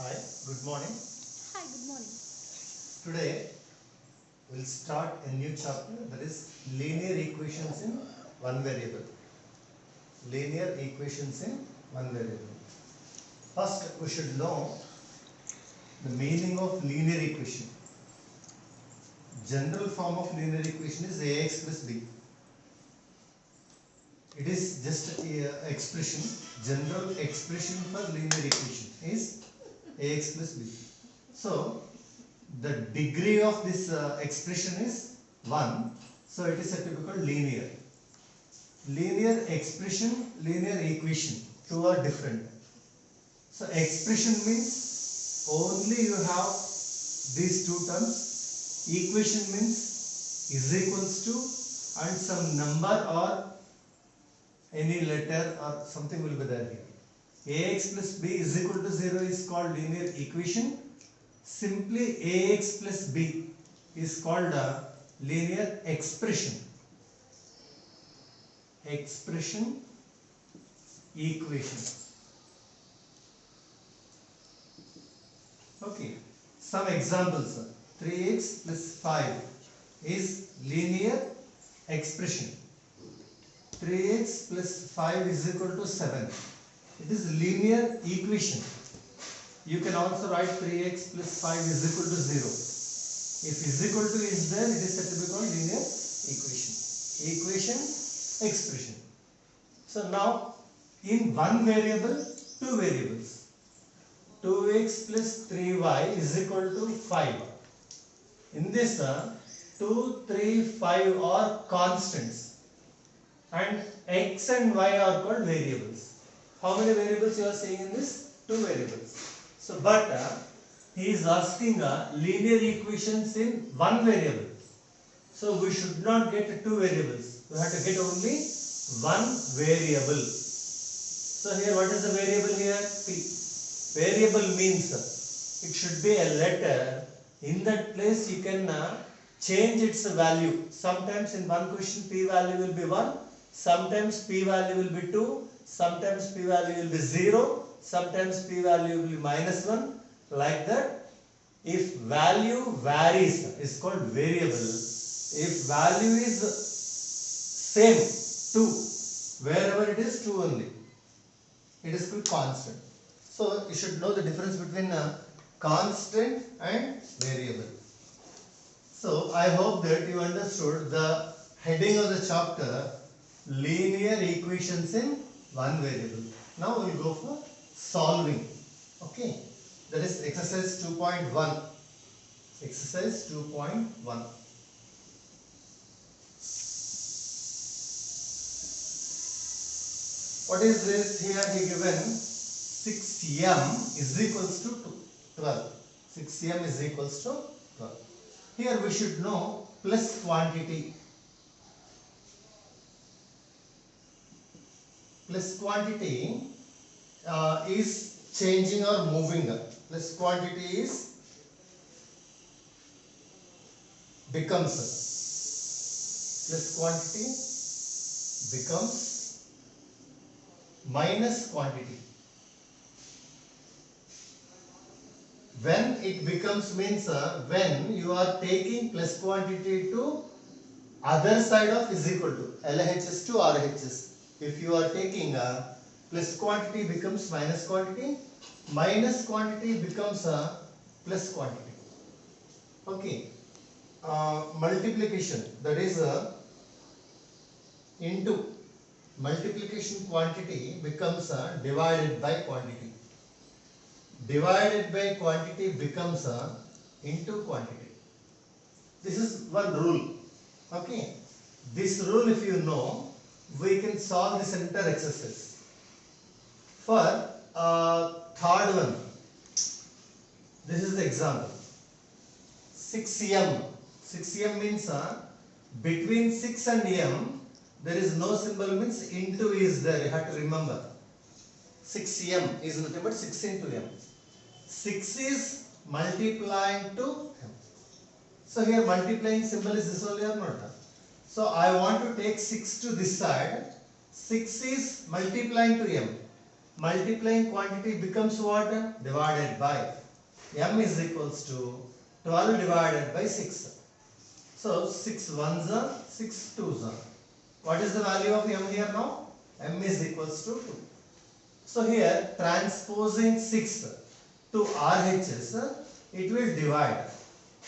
Hi, good morning. Hi, good morning. Today we'll start a new chapter, that is linear equations in one variable. Linear equations in one variable. First, we should know the meaning of linear equation. General form of linear equation is ax plus b. It is just a expression, general expression for linear equation is ax plus b. So, the degree of this expression is 1, so it is said to be called linear. Linear expression, linear equation, two are different. So expression means only you have these two terms. Equation means is equals to and some number or any letter or something will be there here. Ax plus b is equal to 0 is called linear equation. Simply ax plus b is called a linear expression. Expression, equation. Okay. Some examples. 3x plus 5 is linear expression. 3x plus 5 is equal to 7. It is linear equation. You can also write 3x plus 5 is equal to 0. If is equal to is there, it is said to be called linear equation. Equation, expression. So now, in one variable, two variables. 2x plus 3y is equal to 5. In this, 2, 3, 5 are constants and x and y are called variables. How many variables you are seeing in this? Two variables. So, but he is asking linear equations in one variable. So, we should not get two variables. We have to get only one variable. So, here what is the variable here? P. Variable means it should be a letter. In that place you can change its value. Sometimes in one question p value will be 1, sometimes p value will be 2, sometimes p value will be 0, sometimes p value will be minus 1, like that. If value varies, is called variable. If value is same, 2, wherever it is 2 only, it is called constant. So you should know the difference between constant and variable. So I hope that you understood the heading of the chapter, linear equations in one variable. Now we will go for solving. Okay, that is exercise 2.1. Exercise 2.1. What is this here? He given 6m is equals to 12. 6m is equals to 12. Here we should know plus quantity. Plus quantity is changing or moving. Plus quantity is becomes. Plus quantity becomes minus quantity. When it becomes means when you are taking plus quantity to other side of is equal to LHS to RHS. If you are taking plus quantity becomes minus quantity becomes plus quantity. Okay. Multiplication, that is into multiplication quantity becomes divided by quantity. Divided by quantity becomes into quantity. This is one rule. Okay. This rule if you know, we can solve this entire exercise. For third one, this is the example. 6m. 6m means between 6 and m there is no symbol, means into is there. You have to remember. 6m is nothing but 6 into m. 6 is multiplying to m. So here multiplying symbol is this only or not? So I want to take 6 to this side. 6 is multiplying to m. multiplying quantity becomes what? Divided by. M is equals to 12 divided by 6. So 6 ones are 6 twos are. What is the value of M here now? M is equals to 2. So here transposing 6 to RHS, it will divide.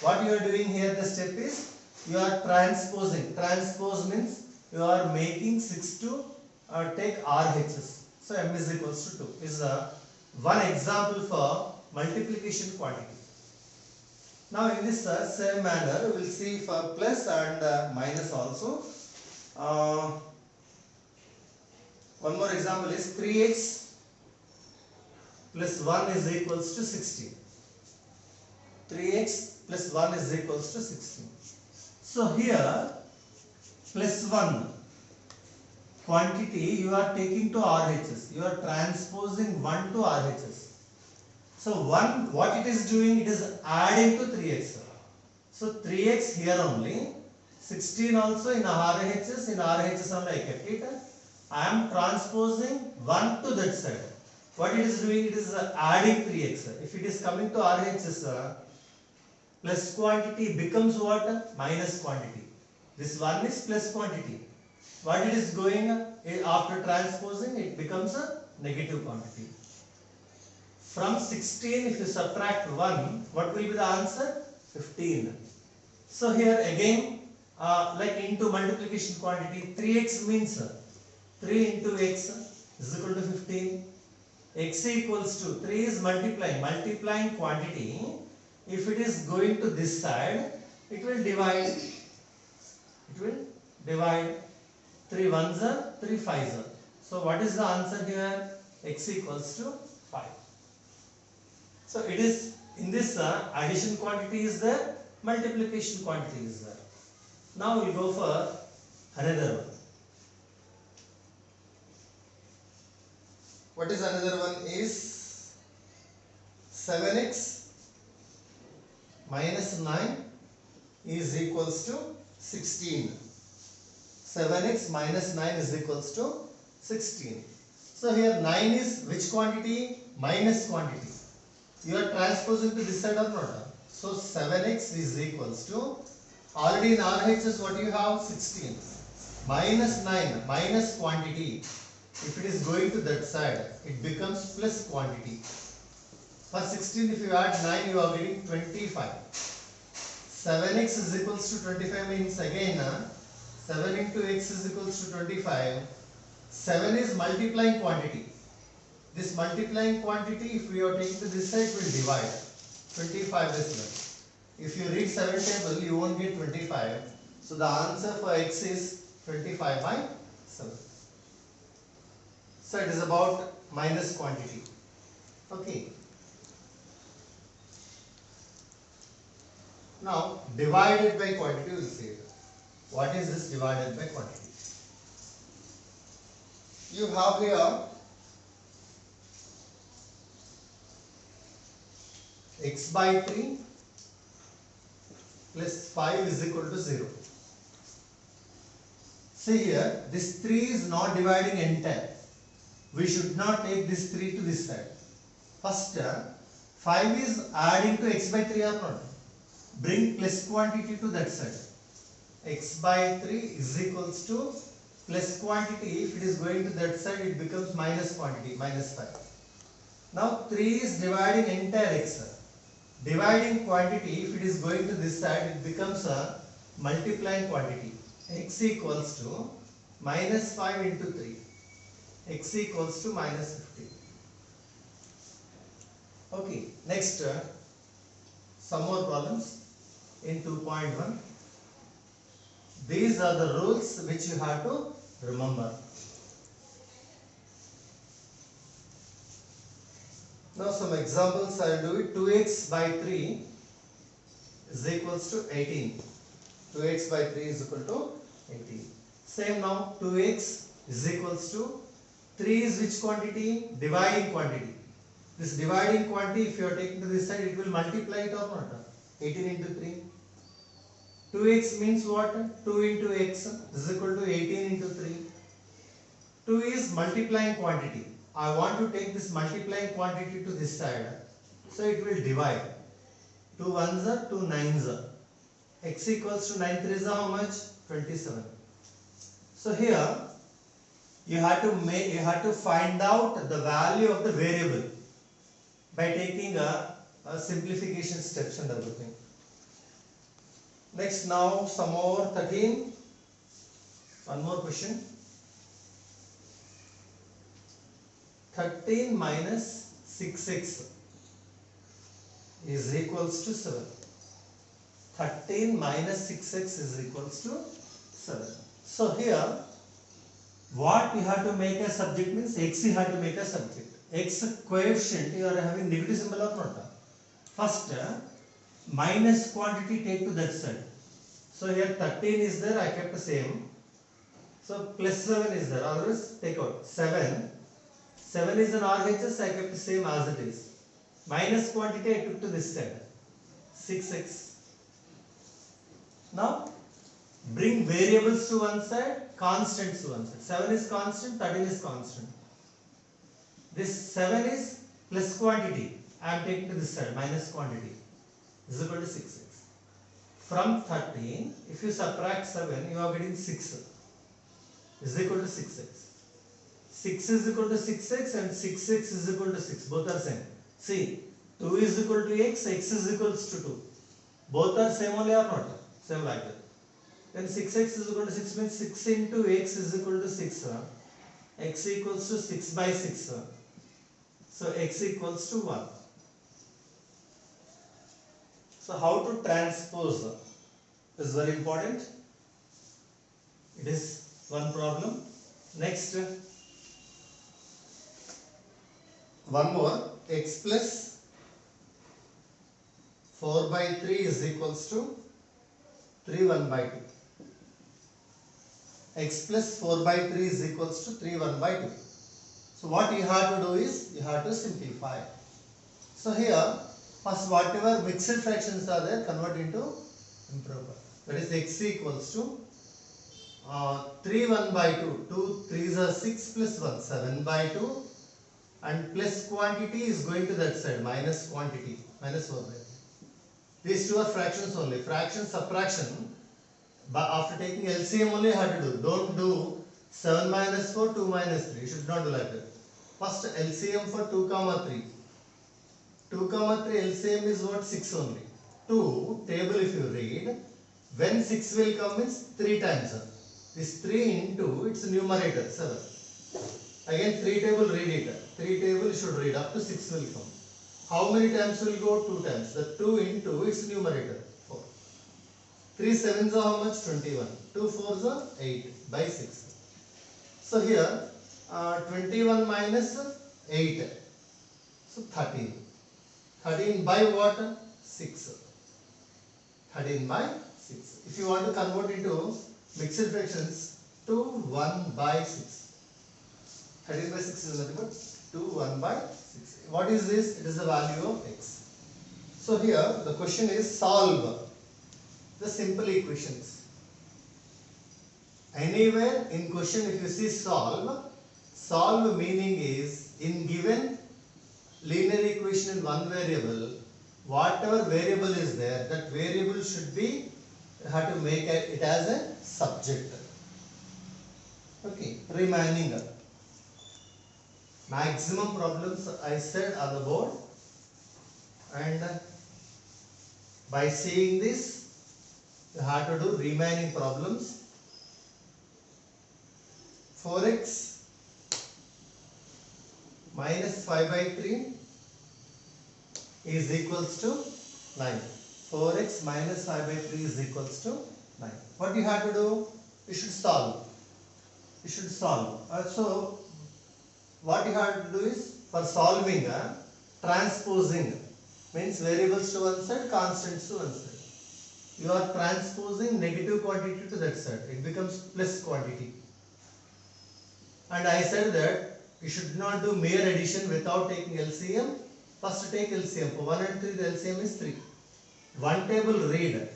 What you are doing here, the step is you are transposing. Transpose means you are making 6 to take RHS. So M is equals to 2 is one example for multiplication quantity. Now in this same manner we will see for plus and minus also. One more example is 3x plus 1 is equals to 16. 3x plus 1 is equals to 16. So here plus 1 quantity you are taking to RHS. You are transposing 1 to RHS. So 1, what it is doing, it is adding to 3x. So 3x here only, 16 also in RHS, only I kept it. I am transposing 1 to that side. What it is doing, it is adding 3x. If it is coming to RHS, plus quantity becomes what? Minus quantity. This 1 is plus quantity. What it is going, after transposing, it becomes a negative quantity. From 16, if you subtract 1, what will be the answer? 15. So here again, like into multiplication quantity, 3x means 3 into x is equal to 15. X equals to 3 is multiplying quantity. If it is going to this side, it will divide. It will divide. 3 ones are 3 fives are. So what is the answer here? X equals to 5. So it is in this addition quantity is there, multiplication quantity is there. Now we will go for another one. What is another one is 7x minus 9 is equals to 16. 7x minus 9 is equals to 16. So here 9 is which quantity? Minus quantity. You are transposing to this side or not? So 7x is equals to, already in RHS what you have? 16. Minus 9, minus quantity. If it is going to that side, it becomes plus quantity. For 16, if you add 9, you are getting 25. 7x is equals to 25 means again 7 into x is equals to 25. 7 is multiplying quantity. This multiplying quantity, if we are taking to this side, will divide. 25 is left. If you read 7 table, you won't get 25. So the answer for x is 25 by 7. So it is about minus quantity. Okay. Now divided by quantity, we will see. What is this divided by quantity? You have here x by 3 plus 5 is equal to 0. See here, this 3 is not dividing entire. We should not take this 3 to this side. First, 5 is adding to x by 3 or not? Bring plus quantity to that side. X by 3 is equals to plus quantity. If it is going to that side, it becomes minus quantity, minus 5. Now 3 is dividing entire x. Dividing quantity, if it is going to this side, it becomes a multiplying quantity. X equals to minus 5 into 3. X equals to minus 50. Okay, next some more problems in 2.1. These are the rules which you have to remember. Now some examples I will do it. 2x by 3 is equals to 18. 2x by 3 is equal to 18. Same now, 2x is equals to 3 is which quantity? Dividing quantity. This dividing quantity, if you are taking to this side, it will multiply it or not? 18 into 3. 2x means what? 2 into x is equal to 18 into 3. 2 is multiplying quantity. I want to take this multiplying quantity to this side. So it will divide. 2 ones are 2 nines are. X equals to 9 threes are how much? 27. So here you have to find out the value of the variable by taking a simplification steps and everything. Next, now some more 13. One more question. 13 minus 6x is equals to 7. 13 minus 6x is equals to 7. So here what you have to make a subject means x you have to make a subject. X coefficient you are having negative symbol or not. First minus quantity take to that side. So here 13 is there, I kept the same. So plus 7 is there, otherwise take out 7. 7 is an RHS, I kept the same as it is. Minus quantity I took to this side. 6x. Now bring variables to one side, constants to one side. 7 is constant, 13 is constant. This 7 is plus quantity. I am taking to this side, minus quantity. Is equal to 6x. From 13, if you subtract 7, you are getting 6. Is equal to 6x. 6 is equal to 6x and 6x is equal to 6. Both are same. See, 2 is equal to x is equals to 2. Both are same only or not? Same like that. Then 6x is equal to 6 means 6 into x is equal to 6. X equals to 6 by 6. So x equals to 1. So how to transpose is very important. It is one problem. Next, one more. X plus 4 by 3 is equals to 3 1 by 2. X plus 4 by 3 is equals to 3 1 by 2. So what you have to do is you have to simplify. So here first whatever mixed fractions are there convert into improper. That is x equals to 3 1 by 2. 2 3s are 6 plus 1 7 by 2 and plus quantity is going to that side minus quantity minus 4 by 3. These two are fractions only. Fraction subtraction. But after taking LCM only you have to do. Don't do 7 minus 4, 2 minus 3. You should not do like that. First LCM for 2 comma 3. 2 comma 3 LCM is what? 6 only. 2 table if you read, when 6 will come means 3 times. This 3 into its numerator 7. Again 3 table read it. 3 table you should read up to 6 will come. How many times will go? 2 times. The 2 into its numerator 4. 3 7s are how much? 21. 2 4s are 8 by 6. So here 21 minus 8. So 13. 13 by what? 6. 13 by 6. If you want to convert into mixed fractions, 2 1 by 6. 13 by 6 is nothing but 2 1 by 6. What is this? It is the value of x. So here the question is solve the simple equations. Anywhere in question if you see solve meaning is in given linear equation in one variable, whatever variable is there, that variable should be, you have to make it as a subject. Okay, remaining maximum problems I said on the board, and by seeing this you have to do remaining problems. 4x minus 5 by 3 is equals to 9. 4x minus 5 by 3 is equals to 9. What you have to do? You should solve. You should solve. So what you have to do is, for solving, transposing means variables to one side, constants to one side. You are transposing negative quantity to that side. It becomes plus quantity. And I said that you should not do mere addition without taking LCM. First take LCM. For 1 and 3 the LCM is 3. One table read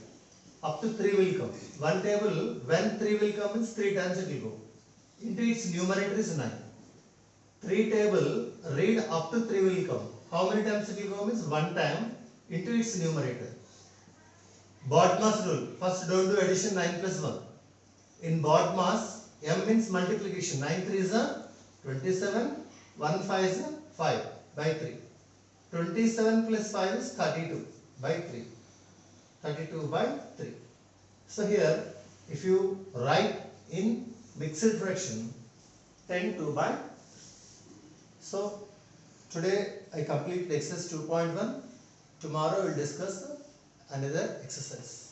up to 3 will come. One table when 3 will come means 3 times it will go. Into its numerator is 9. 3 table, read up to 3 will come. How many times it will come means 1 time into its numerator. BODMAS rule. First don't do addition 9 plus 1. In BODMAS, M means multiplication. 9 3 is a 27, 1 5 is a 5 by 3. 27 plus 5 is 32 by 3. 32 by 3. So here, if you write in mixed fraction, 10 2 by. So today I complete exercise 2.1. Tomorrow we will discuss another exercise.